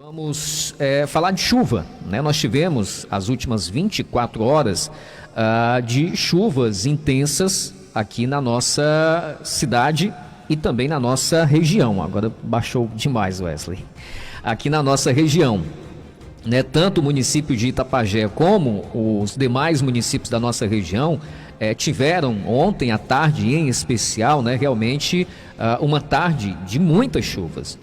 Vamos falar de chuva, né? Nós tivemos as últimas 24 horas de chuvas intensas aqui na nossa cidade e também na nossa região. Agora baixou demais, Wesley. Aqui na nossa região, né? Tanto o município de Itapajé como os demais municípios da nossa região tiveram ontem à tarde, em especial, né, realmente uma tarde de muitas chuvas,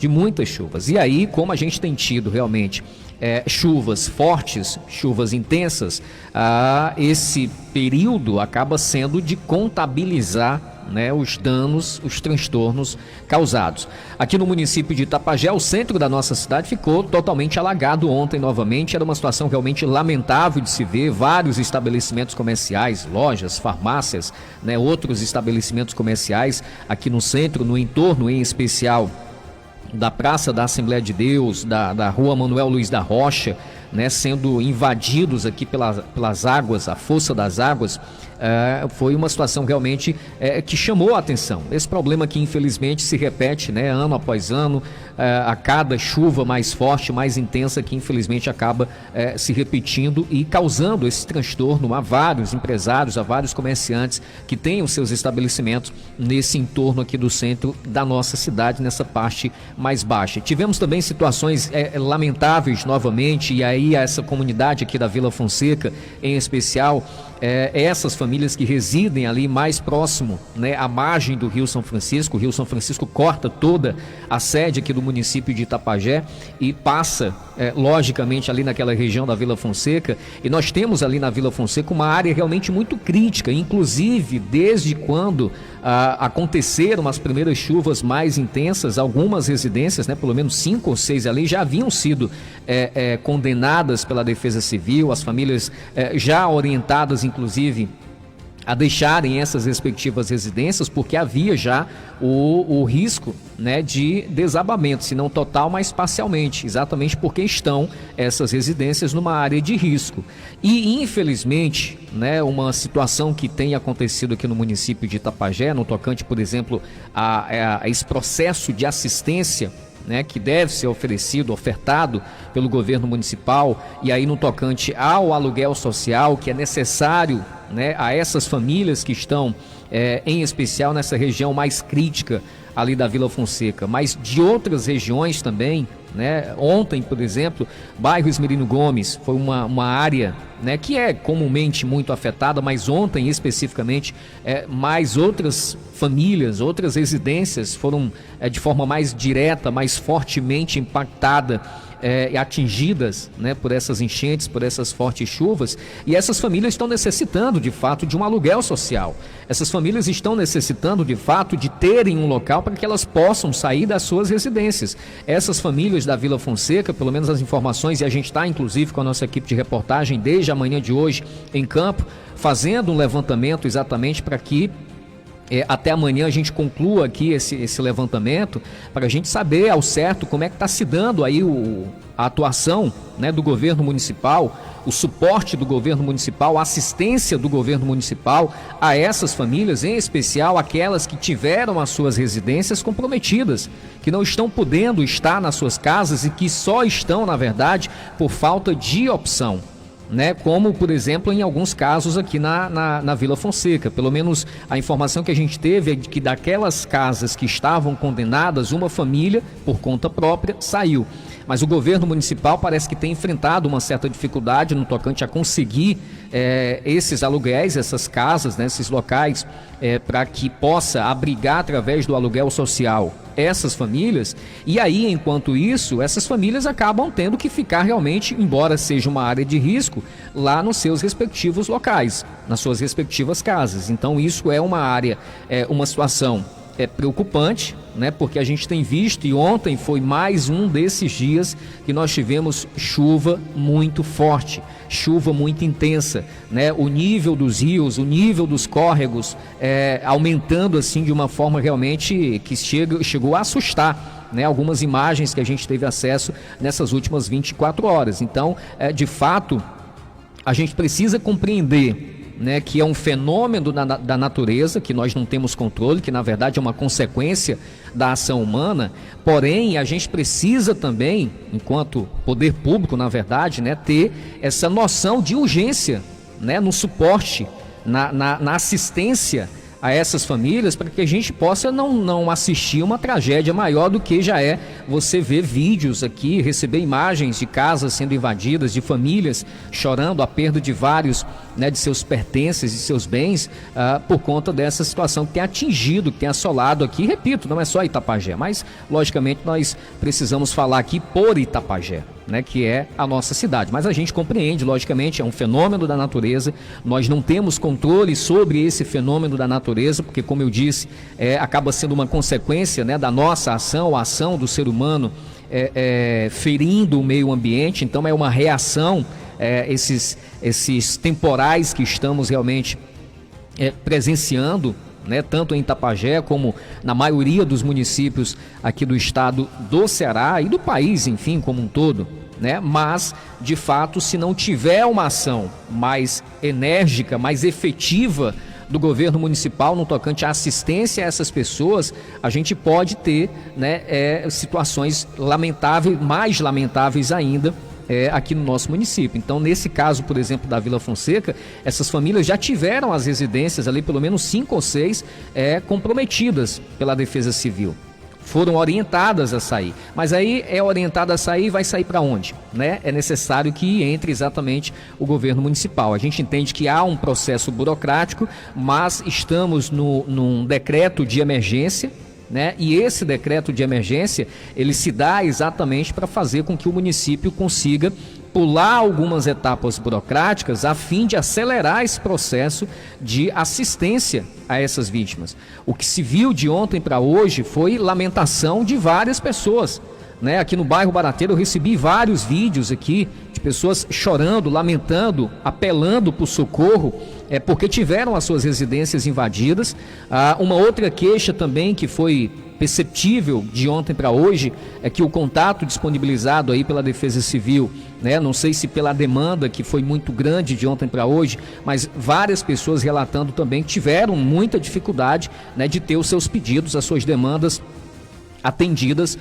E aí, como a gente tem tido realmente chuvas fortes, chuvas intensas, esse período acaba sendo de contabilizar, né, os danos, os transtornos causados. Aqui no município de Itapajé, o centro da nossa cidade ficou totalmente alagado ontem novamente. Era uma situação realmente lamentável de se ver. Vários estabelecimentos comerciais, lojas, farmácias, né, outros estabelecimentos comerciais aqui no centro, no entorno em especial da Praça da Assembleia de Deus, da Rua Manuel Luiz da Rocha, né, sendo invadidos aqui pelas águas, a força das águas. Foi uma situação realmente que chamou a atenção. Esse problema que infelizmente se repete, né, ano após ano, a cada chuva mais forte, mais intensa, que infelizmente acaba se repetindo e causando esse transtorno a vários empresários, a vários comerciantes que têm os seus estabelecimentos nesse entorno aqui do centro da nossa cidade, nessa parte mais baixa. Tivemos também situações lamentáveis novamente, e aí essa comunidade aqui da Vila Fonseca, em especial, essas famílias que residem ali mais próximo, né, à margem do Rio São Francisco. O Rio São Francisco corta toda a sede aqui do município de Itapajé e passa, logicamente, ali naquela região da Vila Fonseca. E nós temos ali na Vila Fonseca uma área realmente muito crítica, inclusive desde quando aconteceram as primeiras chuvas mais intensas, algumas residências, né, pelo menos 5 ou 6 ali, já haviam sido condenadas pela Defesa Civil, as famílias já orientadas, inclusive, a deixarem essas respectivas residências, porque havia já o risco, né, de desabamento, se não total, mas parcialmente, exatamente porque estão essas residências numa área de risco. E infelizmente, né, uma situação que tem acontecido aqui no município de Itapajé, no tocante, por exemplo, a esse processo de assistência, né, que deve ser ofertado pelo governo municipal, e aí no tocante ao aluguel social, que é necessário, né, a essas famílias que estão em especial nessa região mais crítica ali da Vila Fonseca, mas de outras regiões também, né? Ontem, por exemplo, bairro Esmerino Gomes foi uma área, né, que é comumente muito afetada, mas ontem especificamente mais outras famílias, outras residências foram de forma mais direta, mais fortemente impactada e atingidas, né, por essas enchentes, por essas fortes chuvas, e essas famílias estão necessitando de fato de um aluguel social. Essas famílias estão necessitando de fato de terem um local para que elas possam sair das suas residências. Essas famílias da Vila Fonseca, pelo menos as informações, e a gente está inclusive com a nossa equipe de reportagem desde a manhã de hoje em campo, fazendo um levantamento exatamente para que até amanhã a gente conclua aqui esse levantamento, para a gente saber ao certo como é que está se dando aí a atuação, né, do governo municipal, o suporte do governo municipal, a assistência do governo municipal a essas famílias, em especial aquelas que tiveram as suas residências comprometidas, que não estão podendo estar nas suas casas e que só estão, na verdade, por falta de opção, né, como por exemplo em alguns casos aqui na Vila Fonseca. Pelo menos a informação que a gente teve é de que daquelas casas que estavam condenadas, uma família por conta própria saiu, mas o governo municipal parece que tem enfrentado uma certa dificuldade no tocante a conseguir esses aluguéis, essas casas, né, esses locais, para que possa abrigar através do aluguel social essas famílias. E aí, enquanto isso, essas famílias acabam tendo que ficar realmente, embora seja uma área de risco, lá nos seus respectivos locais, nas suas respectivas casas. Então isso é uma área, uma situação preocupante, né, porque a gente tem visto, e ontem foi mais um desses dias que nós tivemos chuva muito forte, chuva muito intensa, né, o nível dos rios, o nível dos córregos aumentando assim de uma forma realmente que chegou a assustar, né, algumas imagens que a gente teve acesso nessas últimas 24 horas. Então, de fato, a gente precisa compreender né, que é um fenômeno da natureza, que nós não temos controle, que na verdade é uma consequência da ação humana, porém a gente precisa também, enquanto poder público, na verdade, né, ter essa noção de urgência, né, no suporte, na assistência a essas famílias, para que a gente possa não assistir uma tragédia maior do que já é você ver vídeos aqui, receber imagens de casas sendo invadidas, de famílias chorando a perda de vários, né, de seus pertences, de seus bens, por conta dessa situação que tem atingido, que tem assolado aqui. Repito, não é só Itapajé, mas logicamente nós precisamos falar aqui por Itapajé, né, que é a nossa cidade, mas a gente compreende, logicamente, é um fenômeno da natureza, nós não temos controle sobre esse fenômeno da natureza, porque, como eu disse, acaba sendo uma consequência, né, da nossa ação, a ação do ser humano ferindo o meio ambiente. Então é uma reação, esses temporais que estamos realmente presenciando, né, tanto em Itapajé como na maioria dos municípios aqui do estado do Ceará e do país, enfim, como um todo, né? Mas, de fato, se não tiver uma ação mais enérgica, mais efetiva do governo municipal no tocante à assistência a essas pessoas, a gente pode ter, né, situações lamentáveis, mais lamentáveis ainda, aqui no nosso município. Então, nesse caso, por exemplo, da Vila Fonseca, essas famílias já tiveram as residências ali, pelo menos 5 ou 6, comprometidas pela Defesa Civil. Foram orientadas a sair. Mas aí é orientada a sair, vai sair para onde? Né? É necessário que entre exatamente o governo municipal. A gente entende que há um processo burocrático, mas estamos num decreto de emergência, né? E esse decreto de emergência, ele se dá exatamente para fazer com que o município consiga pular algumas etapas burocráticas a fim de acelerar esse processo de assistência a essas vítimas. O que se viu de ontem para hoje foi lamentação de várias pessoas, né? Aqui no bairro Barateiro eu recebi vários vídeos aqui de pessoas chorando, lamentando, apelando por socorro, porque tiveram as suas residências invadidas. Uma outra queixa também que foi perceptível de ontem para hoje é que o contato disponibilizado aí pela Defesa Civil, né, não sei se pela demanda que foi muito grande de ontem para hoje, mas várias pessoas relatando também que tiveram muita dificuldade, né, de ter os seus pedidos, as suas demandas atendidas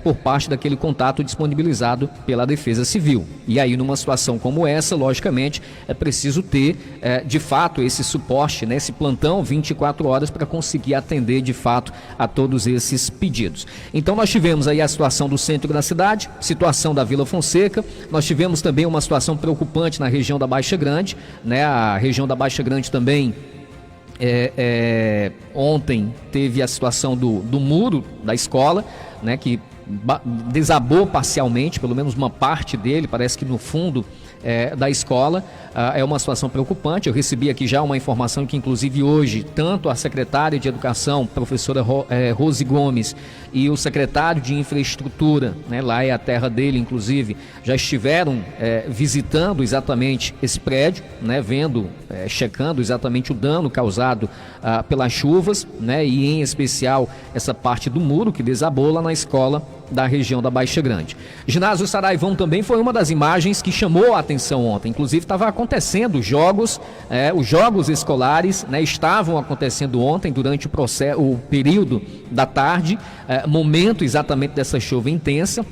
por parte daquele contato disponibilizado pela Defesa Civil. E aí, numa situação como essa, logicamente, é preciso ter, de fato, esse suporte, né, esse plantão 24 horas para conseguir atender, de fato, a todos esses pedidos. Então, nós tivemos aí a situação do centro da cidade, situação da Vila Fonseca, nós tivemos também uma situação preocupante na região da Baixa Grande, né, a região da Baixa Grande também. Ontem teve a situação do muro da escola, né, que desabou parcialmente, pelo menos uma parte dele, parece que no fundo da escola. É uma situação preocupante. Eu recebi aqui já uma informação que, inclusive, hoje, tanto a secretária de Educação, professora Rose Gomes, e o secretário de Infraestrutura, né, lá é a terra dele, inclusive, já estiveram visitando exatamente esse prédio, né, vendo, checando exatamente o dano causado pelas chuvas, né, e em especial essa parte do muro que desabou lá na escola da região da Baixa Grande. Ginásio Saraivão também foi uma das imagens que chamou a atenção ontem. Inclusive estava acontecendo os jogos escolares, né, estavam acontecendo ontem durante o período da tarde, momento exatamente dessa chuva intensa.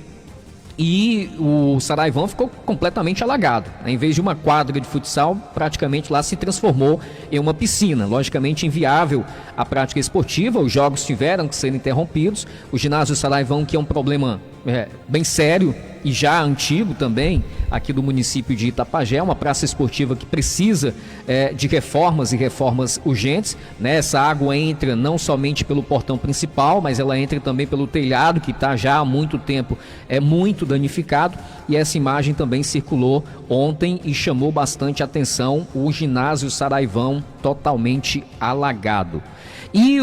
E o Saraivão ficou completamente alagado, né? Em vez de uma quadra de futsal, praticamente lá se transformou em uma piscina. Logicamente inviável a prática esportiva, os jogos tiveram que ser interrompidos. O ginásio Saraivão, que é um problema bem sério e já antigo também, aqui do município de Itapajé, uma praça esportiva que precisa de reformas e reformas urgentes, né? Essa água entra não somente pelo portão principal, mas ela entra também pelo telhado, que está já há muito tempo muito danificado, e essa imagem também circulou ontem e chamou bastante atenção, o ginásio Saraivão totalmente alagado. E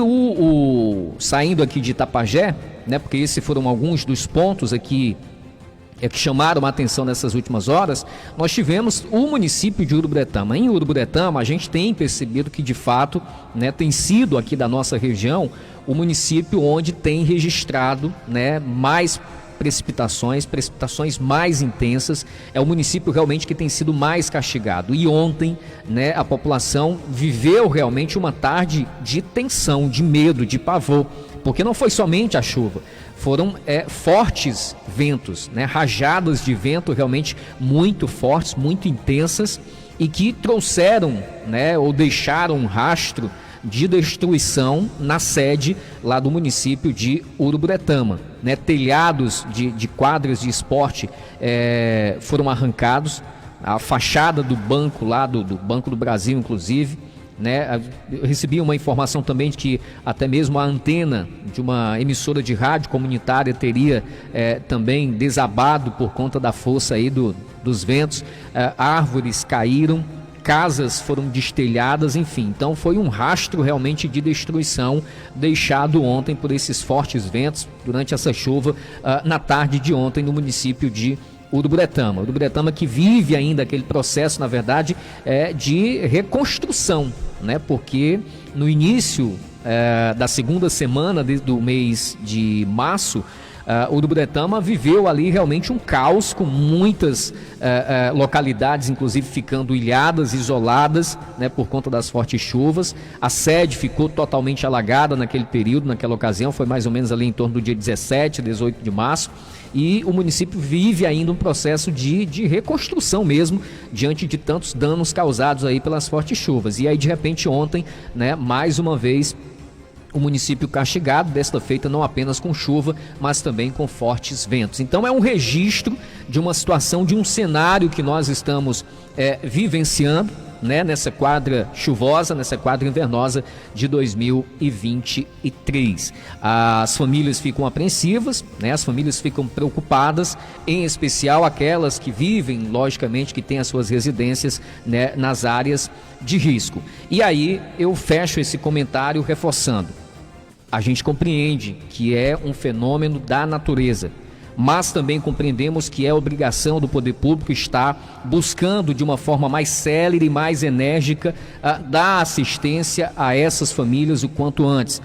saindo aqui de Itapajé, né, porque esses foram alguns dos pontos aqui que chamaram a atenção nessas últimas horas, nós tivemos o município de Uruburetama. Em Uruburetama, a gente tem percebido que, de fato, né, tem sido aqui da nossa região o município onde tem registrado, né, mais precipitações mais intensas. É o município realmente que tem sido mais castigado. E ontem, né, a população viveu realmente uma tarde de tensão, de medo, de pavor, porque não foi somente a chuva, foram fortes ventos, né, rajadas de vento realmente muito fortes, muito intensas, e que trouxeram, né, ou deixaram um rastro de destruição na sede lá do município de Uruburetama, né? Telhados de quadras de esporte foram arrancados, a fachada do banco lá, do Banco do Brasil, inclusive, né? Eu recebi uma informação também de que até mesmo a antena de uma emissora de rádio comunitária teria também desabado por conta da força aí dos ventos. Árvores caíram, casas foram destelhadas, enfim. Então foi um rastro realmente de destruição deixado ontem por esses fortes ventos durante essa chuva na tarde de ontem no município de Uruburetama. Uruburetama que vive ainda aquele processo, na verdade, de reconstrução, né? Porque no início da segunda semana do mês de março, Uruburetama viveu ali realmente um caos, com muitas localidades inclusive ficando ilhadas, isoladas, né, por conta das fortes chuvas. A sede ficou totalmente alagada naquele período, naquela ocasião, foi mais ou menos ali em torno do dia 17, 18 de março, e o município vive ainda um processo de reconstrução mesmo, diante de tantos danos causados aí pelas fortes chuvas. E aí de repente ontem, né, mais uma vez, o município castigado, desta feita não apenas com chuva, mas também com fortes ventos. Então é um registro de uma situação, de um cenário que nós estamos vivenciando, né, nessa quadra chuvosa, nessa quadra invernosa de 2023. As famílias ficam apreensivas, né, as famílias ficam preocupadas, em especial aquelas que vivem, logicamente, que têm as suas residências, né, nas áreas de risco. E aí eu fecho esse comentário reforçando: a gente compreende que é um fenômeno da natureza, mas também compreendemos que é obrigação do poder público estar buscando de uma forma mais célere e mais enérgica dar assistência a essas famílias o quanto antes.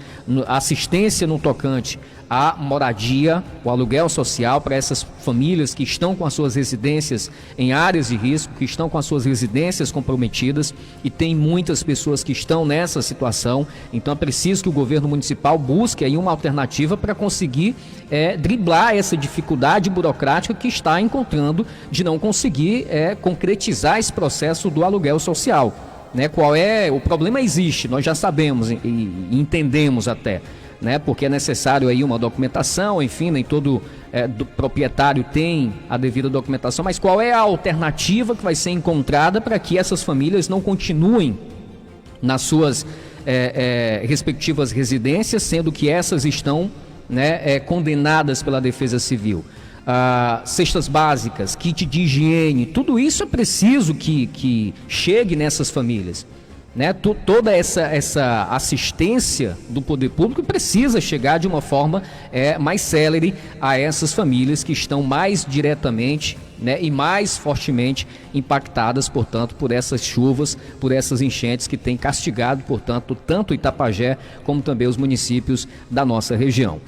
Assistência no tocante à moradia, o aluguel social para essas famílias que estão com as suas residências em áreas de risco, que estão com as suas residências comprometidas, e tem muitas pessoas que estão nessa situação. Então é preciso que o governo municipal busque aí uma alternativa para conseguir driblar essa dificuldade burocrática que está encontrando de não conseguir concretizar esse processo do aluguel social, né? Qual é o problema? Existe, nós já sabemos e entendemos até, né? Porque é necessário aí uma documentação, enfim, nem todo do proprietário tem a devida documentação, mas qual é a alternativa que vai ser encontrada para que essas famílias não continuem nas suas respectivas residências, sendo que essas estão, né, condenadas pela Defesa Civil? Cestas básicas, kit de higiene, tudo isso é preciso que chegue nessas famílias, né? Toda essa assistência do poder público precisa chegar de uma forma mais célere a essas famílias que estão mais diretamente, né, e mais fortemente impactadas, portanto, por essas chuvas, por essas enchentes que têm castigado, portanto, tanto Itapajé como também os municípios da nossa região.